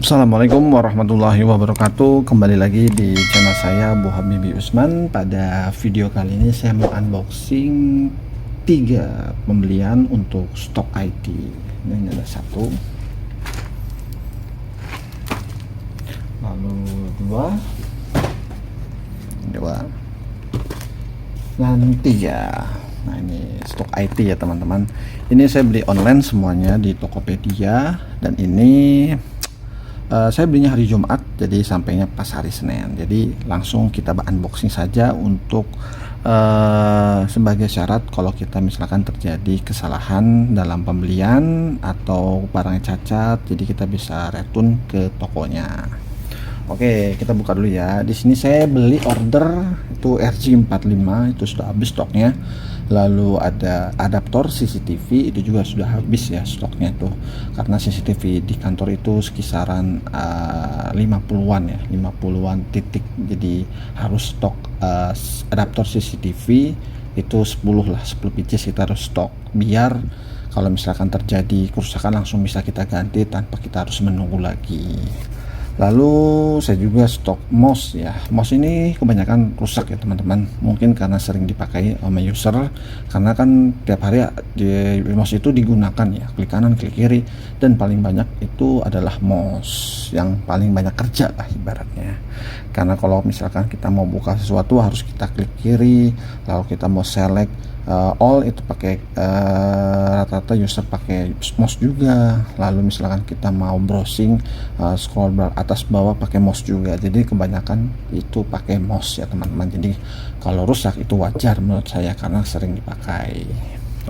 Assalamualaikum warahmatullahi wabarakatuh. Kembali lagi di channel saya Bu Habibi Usman. Pada video kali ini saya mau unboxing 3 pembelian untuk stok IT. Ini ada 1, lalu 2 dan 3. Nah, ini stok IT ya teman-teman. Ini saya beli online semuanya di Tokopedia, dan ini saya belinya hari Jumat, jadi sampainya pas hari Senin. Jadi langsung kita unboxing saja untuk sebagai syarat kalau kita misalkan terjadi kesalahan dalam pembelian atau barangnya cacat, jadi kita bisa return ke tokonya. Oke, kita buka dulu ya. Di sini saya beli order itu RG45, itu sudah habis stoknya. Lalu ada adaptor CCTV, itu juga sudah habis ya stoknya tuh, karena CCTV di kantor itu sekisaran 50-an ya, 50-an titik. Jadi harus stok adaptor CCTV itu 10 lah, 10 pieces kita harus stok, biar kalau misalkan terjadi kerusakan langsung bisa kita ganti tanpa kita harus menunggu lagi. Lalu saya juga stok mouse ya. Mouse ini kebanyakan rusak ya teman-teman, mungkin karena sering dipakai sama user, karena kan tiap hari di mouse itu digunakan ya, klik kanan klik kiri, dan paling banyak itu adalah mouse yang paling banyak kerja lah ibaratnya. Karena kalau misalkan kita mau buka sesuatu harus kita klik kiri, lalu kita mau select all, itu pakai rata-rata user pakai mouse juga. Lalu misalkan kita mau browsing scroll bar atas bawah pakai mouse juga. Jadi kebanyakan itu pakai mouse ya teman-teman. Jadi kalau rusak itu wajar menurut saya karena sering dipakai.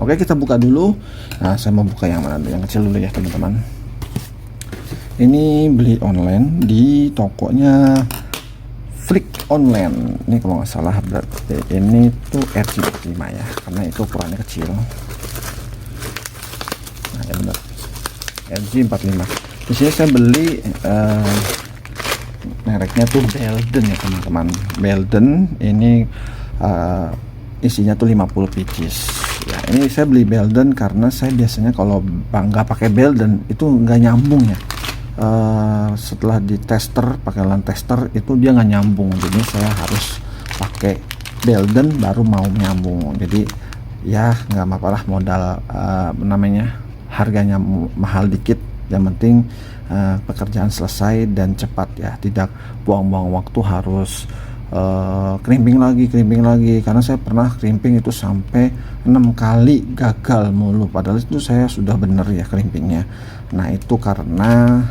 Oke, kita buka dulu. Nah, saya mau buka yang mana? Yang kecil dulu ya teman-teman. Ini beli online di tokonya Flick Online. Ini kalau nggak salah berarti ini tuh RG45 ya, karena itu ukurannya kecil. Nah ya benar, RG45. Di sini saya beli mereknya tuh Belden ya teman-teman. Belden ini isinya tuh 50 pieces. Ya, ini saya beli Belden karena saya biasanya kalau nggak pakai Belden itu nggak nyambung ya. Setelah di tester pakai LAN tester itu dia nggak nyambung, jadi saya harus pakai Belden baru mau nyambung. Jadi ya nggak apa-apa lah, modal namanya harganya mahal dikit, yang penting pekerjaan selesai dan cepat ya, tidak buang-buang waktu harus crimping lagi, karena saya pernah crimping itu sampai 6 kali gagal mulu, padahal itu saya sudah bener ya crimpingnya. Nah itu karena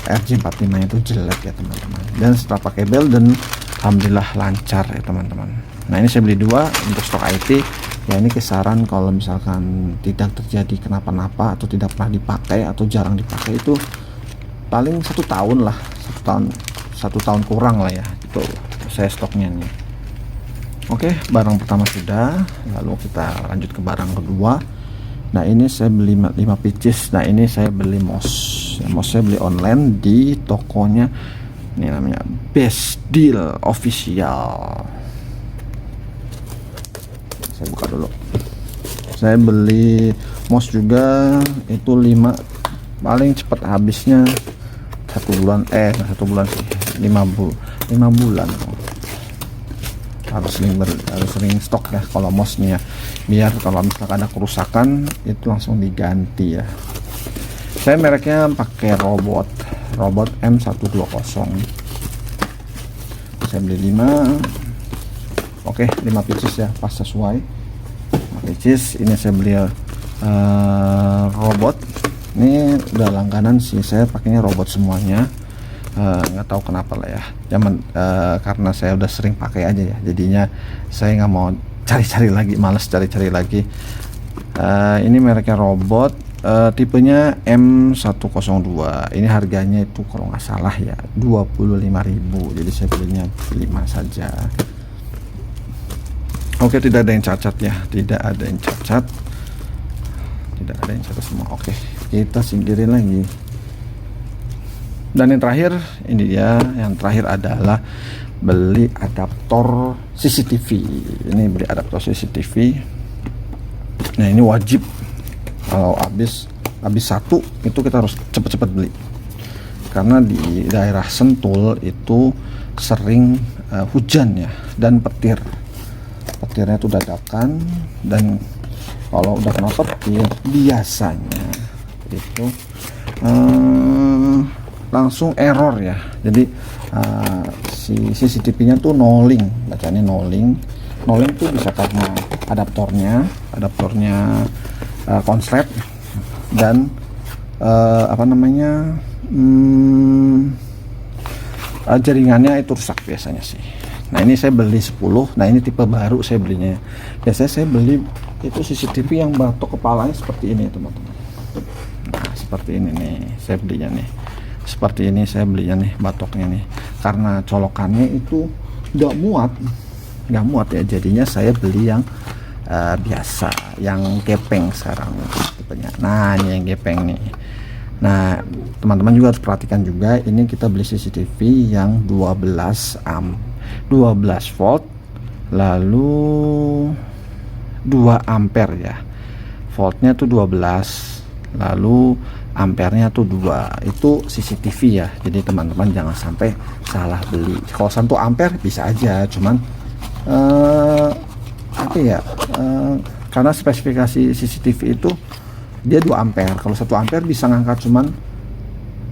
RG45 itu jelek ya teman-teman, dan setelah pakai Belden alhamdulillah lancar ya teman-teman. Nah ini saya beli 2 untuk stok IT ya. Ini kisaran kalau misalkan tidak terjadi kenapa-napa atau tidak pernah dipakai atau jarang dipakai itu paling 1 tahun lah, 1 tahun kurang lah ya, itu saya stoknya nih. Oke, barang pertama sudah, lalu kita lanjut ke barang kedua. Nah ini saya beli 5 pieces. Nah ini saya beli mouse ya, mouse saya beli online di tokonya, ini namanya Best Deal Official. Saya buka dulu. Saya beli mouse juga itu 5, paling cepat habisnya 1 bulan, 1 bulan sih, 5 bulan. Harus sering stok ya kalau mouse nya, biar kalau misalkan ada kerusakan itu langsung diganti ya. Saya mereknya pakai robot M120. Saya beli 5. Oke, 5 pieces ya, pas sesuai 5 pieces. Ini saya beli robot, ini udah langganan sih, saya pakainya robot semuanya. Nggak tahu kenapa lah ya, karena saya udah sering pakai aja ya, jadinya saya nggak mau cari-cari lagi, males cari-cari lagi. Ini mereknya robot, tipenya M102. Ini harganya itu kalau nggak salah ya 25.000, jadi saya belinya 5 saja. Oke, tidak ada yang cacat ya, tidak ada yang cacat semua. Oke, kita singkirin lagi. Dan yang terakhir, ini dia, yang terakhir adalah beli adaptor CCTV. Ini beli adaptor CCTV. Nah ini wajib, kalau habis 1 itu kita harus cepet-cepet beli. karena di daerah Sentul itu sering hujan ya, dan petirnya itu dadakan, dan kalau udah kena petir biasanya itu langsung error ya. Jadi si CCTV-nya tuh nolling, bacanya nolling tuh bisa karena adaptornya konslet, dan jaringannya itu rusak biasanya sih. Nah ini saya beli 10, nah ini tipe baru saya belinya. Biasanya saya beli itu CCTV yang batok kepalanya seperti ini teman-teman. Nah seperti ini nih saya belinya nih, seperti ini saya belinya nih batoknya nih, karena colokannya itu nggak muat ya, jadinya saya beli yang biasa, yang gepeng sekarang tipenya. Nah ini yang gepeng nih. Nah teman-teman juga harus perhatikan juga, ini kita beli CCTV yang 12 volt, lalu 2 ampere ya, voltnya tuh 12, lalu ampernya tuh 2, itu CCTV ya. Jadi teman-teman jangan sampai salah beli. Kalau 1 ampere bisa aja, cuman karena spesifikasi CCTV itu dia 2 ampere. Kalau 1 ampere bisa ngangkat, cuman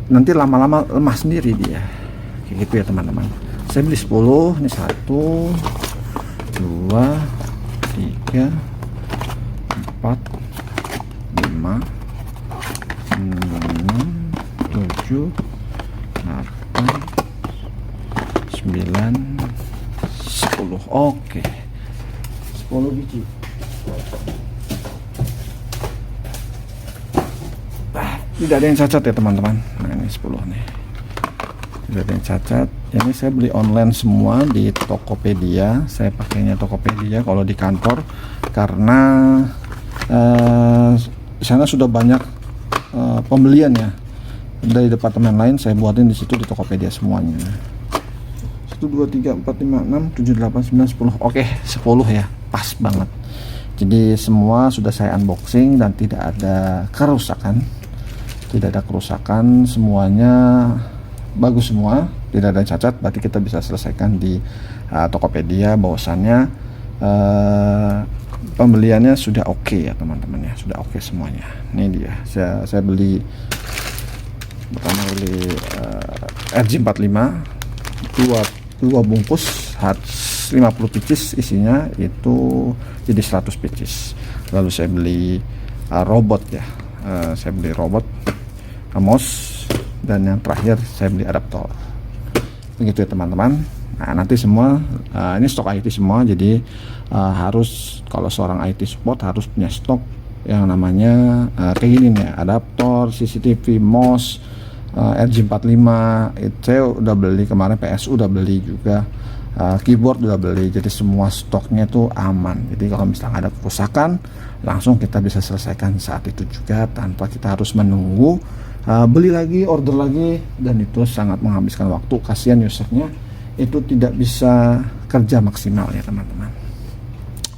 nanti lama-lama lemah sendiri dia, kayak gitu ya teman-teman. Saya beli 10, ini 1 2 3 4 5 6 7 8 9 10. Oke, 10 biji. Tidak ada yang cacat ya teman-teman. Nah ini 10 nih, tidak ada yang cacat. Ini saya beli online semua di Tokopedia. Saya pakainya Tokopedia kalau di kantor, karena di sana sudah banyak pembelian ya. Dari departemen lain saya buatin di situ di Tokopedia semuanya. 1 2 3 4 5 6 7 8 9 10. Oke, 10 ya, pas banget. Jadi semua sudah saya unboxing dan tidak ada kerusakan. Semuanya bagus semua, tidak ada cacat. Berarti kita bisa selesaikan di Tokopedia bahwasannya pembeliannya sudah oke ya teman-teman ya, sudah oke semuanya. Ini dia, saya beli pertama beli RJ45 dua bungkus 50 pieces isinya, itu jadi 100 pieces. Lalu saya beli robot ya, saya beli robot mouse, dan yang terakhir saya beli adaptor. Begitu ya teman-teman. Nah nanti semua ini stok IT semua, jadi harus, kalau seorang IT support harus punya stok yang namanya kayak gini nih, adaptor, CCTV, mouse, RJ45. Itu saya udah beli kemarin, PSU udah beli juga, keyboard udah beli. Jadi semua stoknya itu aman. Jadi kalau misalnya ada kerusakan, langsung kita bisa selesaikan saat itu juga, tanpa kita harus menunggu beli lagi, order lagi, dan itu sangat menghabiskan waktu. Kasihan usernya itu tidak bisa kerja maksimal ya teman-teman.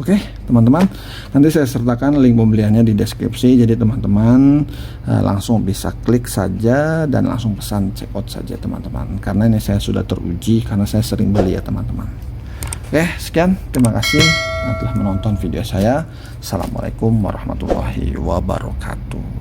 Oke teman-teman, nanti saya sertakan link pembeliannya di deskripsi, jadi teman-teman langsung bisa klik saja dan langsung pesan check out saja teman-teman, karena ini saya sudah teruji, karena saya sering beli ya teman-teman. Oke, sekian, terima kasih telah menonton video saya. Assalamualaikum warahmatullahi wabarakatuh.